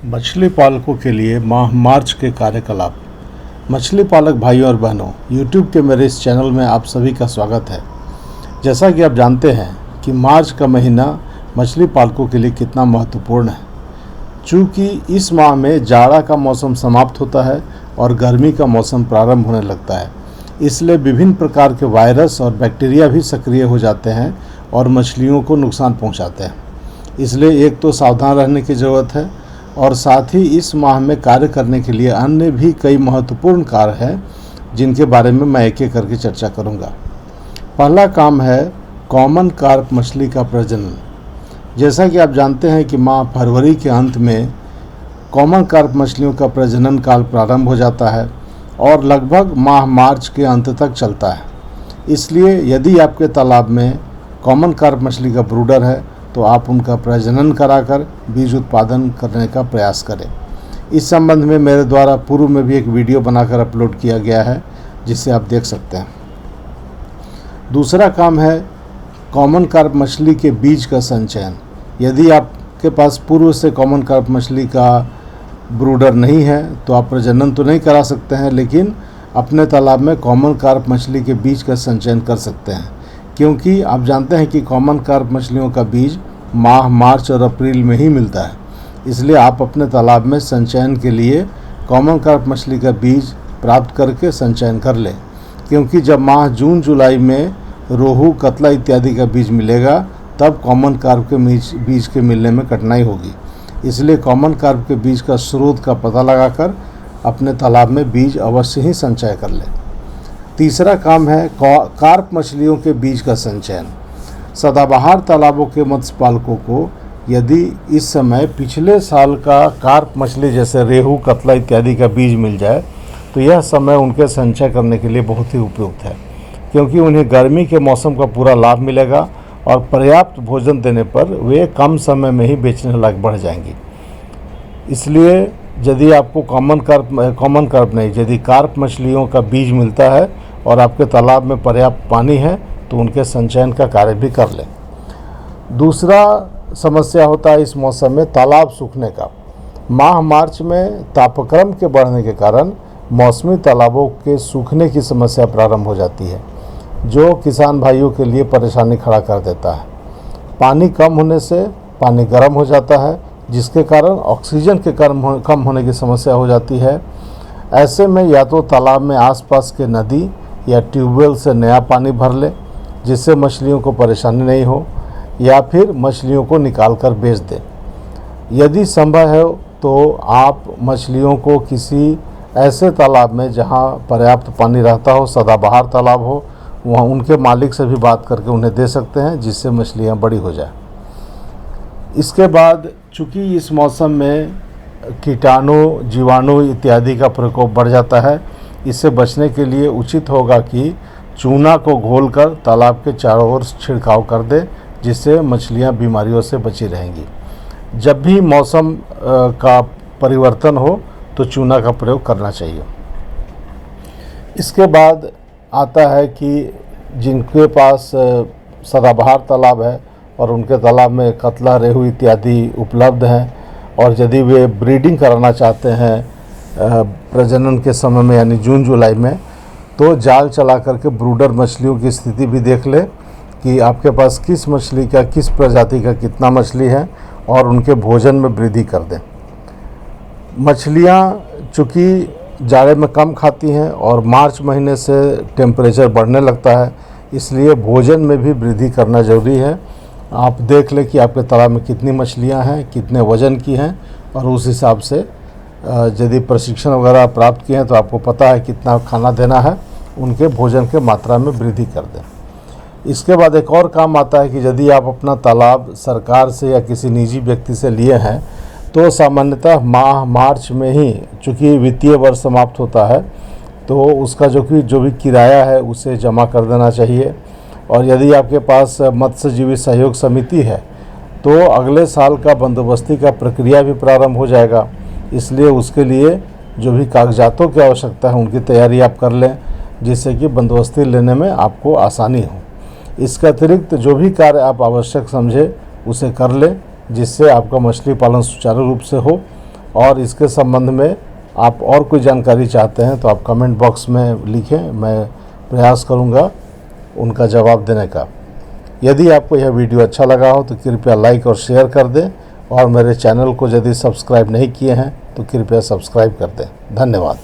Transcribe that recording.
मछली पालकों के लिए माह मार्च के कार्यकलाप। मछली पालक भाइयों और बहनों, यूट्यूब के मेरे इस चैनल में आप सभी का स्वागत है। जैसा कि आप जानते हैं कि मार्च का महीना मछली पालकों के लिए कितना महत्वपूर्ण है। चूँकि इस माह में जाड़ा का मौसम समाप्त होता है और गर्मी का मौसम प्रारंभ होने लगता है, इसलिए विभिन्न प्रकार के वायरस और बैक्टीरिया भी सक्रिय हो जाते हैं और मछलियों को नुकसान पहुंचाते हैं। इसलिए एक तो सावधान रहने की ज़रूरत है और साथ ही इस माह में कार्य करने के लिए अन्य भी कई महत्वपूर्ण कार्य हैं जिनके बारे में मैं एक एक करके चर्चा करूंगा। पहला काम है कॉमन कार्प मछली का प्रजनन। जैसा कि आप जानते हैं कि माह फरवरी के अंत में कॉमन कार्प मछलियों का प्रजनन काल प्रारंभ हो जाता है और लगभग माह मार्च के अंत तक चलता है। इसलिए यदि आपके तालाब में कॉमन कार्प मछली का ब्रूडर है तो आप उनका प्रजनन कराकर बीज उत्पादन करने का प्रयास करें। इस संबंध में मेरे द्वारा पूर्व में भी एक वीडियो बनाकर अपलोड किया गया है, जिसे आप देख सकते हैं। दूसरा काम है कॉमन कार्प मछली के बीज का संचयन। यदि आपके पास पूर्व से कॉमन कार्प मछली का ब्रूडर नहीं है तो आप प्रजनन तो नहीं करा सकते हैं, लेकिन अपने तालाब में कॉमन कार्प मछली के बीज का संचयन कर सकते हैं, क्योंकि आप जानते हैं कि कॉमन कार्प मछलियों का बीज माह मार्च और अप्रैल में ही मिलता है। इसलिए आप अपने तालाब में संचयन के लिए कॉमन कार्प मछली का बीज प्राप्त करके संचयन कर लें, क्योंकि जब माह जून जुलाई में रोहू, कतला इत्यादि का बीज मिलेगा तब कॉमन कार्प के बीज के मिलने में कठिनाई होगी। इसलिए कॉमन कार्प के बीज का स्रोत का पता लगाकर अपने तालाब में बीज अवश्य ही संचय कर लें। तीसरा काम है कार्प मछलियों के बीज का संचयन। सदाबहार तालाबों के मत्स्य पालकों को यदि इस समय पिछले साल का कार्प मछली जैसे रेहू, कतला इत्यादि का बीज मिल जाए तो यह समय उनके संचय करने के लिए बहुत ही उपयुक्त है, क्योंकि उन्हें गर्मी के मौसम का पूरा लाभ मिलेगा और पर्याप्त भोजन देने पर वे कम समय में ही बेचने लायक बढ़ जाएंगी। इसलिए यदि आपको यदि कार्प मछलियों का बीज मिलता है और आपके तालाब में पर्याप्त पानी है तो उनके संचयन का कार्य भी कर लें। दूसरा समस्या होता है इस मौसम में तालाब सूखने का। माह मार्च में तापक्रम के बढ़ने के कारण मौसमी तालाबों के सूखने की समस्या प्रारंभ हो जाती है, जो किसान भाइयों के लिए परेशानी खड़ा कर देता है। पानी कम होने से पानी गर्म हो जाता है, जिसके कारण ऑक्सीजन के कम होने की समस्या हो जाती है। ऐसे में या तो तालाब में आसपास के नदी या ट्यूबवेल से नया पानी भर ले, जिससे मछलियों को परेशानी नहीं हो, या फिर मछलियों को निकाल कर बेच दें। यदि संभव है तो आप मछलियों को किसी ऐसे तालाब में जहां पर्याप्त पानी रहता हो, सदाबहार तालाब हो, वहाँ उनके मालिक से भी बात करके उन्हें दे सकते हैं, जिससे मछलियाँ बड़ी हो जाए। इसके बाद चूँकि इस मौसम में कीटाणु, जीवाणु इत्यादि का प्रकोप बढ़ जाता है, इससे बचने के लिए उचित होगा कि चूना को घोलकर तालाब के चारों ओर छिड़काव कर दें, जिससे मछलियां बीमारियों से बची रहेंगी। जब भी मौसम का परिवर्तन हो तो चूना का प्रयोग करना चाहिए। इसके बाद आता है कि जिनके पास सदाबहार तालाब है और उनके तालाब में कतला, रेहू इत्यादि उपलब्ध हैं और यदि वे ब्रीडिंग कराना चाहते हैं प्रजनन के समय में यानी जून जुलाई में, तो जाल चला करके ब्रूडर मछलियों की स्थिति भी देख ले कि आपके पास किस मछली का, किस प्रजाति का कितना मछली है, और उनके भोजन में वृद्धि कर दें। मछलियाँ चूँकि जाड़े में कम खाती हैं और मार्च महीने से टेम्परेचर बढ़ने लगता है, इसलिए भोजन में भी वृद्धि करना ज़रूरी है। आप देख लें कि आपके तालाब में कितनी मछलियाँ हैं, कितने वज़न की हैं, और उस हिसाब से यदि प्रशिक्षण वगैरह प्राप्त किए हैं तो आपको पता है कितना खाना देना है, उनके भोजन के मात्रा में वृद्धि कर दें। इसके बाद एक और काम आता है कि यदि आप अपना तालाब सरकार से या किसी निजी व्यक्ति से लिए हैं तो सामान्यतः माह मार्च में ही, चूँकि वित्तीय वर्ष समाप्त होता है, तो उसका जो भी किराया है उसे जमा कर देना चाहिए। और यदि आपके पास मत्स्यजीवी सहयोग समिति है तो अगले साल का बंदोबस्ती का प्रक्रिया भी प्रारंभ हो जाएगा। इसलिए उसके लिए जो भी कागजातों की आवश्यकता है उनकी तैयारी आप कर लें, जिससे कि बंदोबस्ती लेने में आपको आसानी हो। इसके अतिरिक्त जो भी कार्य आप आवश्यक समझे उसे कर लें, जिससे आपका मछली पालन सुचारू रूप से हो और इसके संबंध में आप और कोई जानकारी चाहते हैं तो आप कमेंट बॉक्स में लिखें, मैं प्रयास करूंगा उनका जवाब देने का। यदि आपको यह वीडियो अच्छा लगा हो तो कृपया लाइक और शेयर कर दें, और मेरे चैनल को यदि सब्सक्राइब नहीं किए हैं तो कृपया सब्सक्राइब कर दें। धन्यवाद।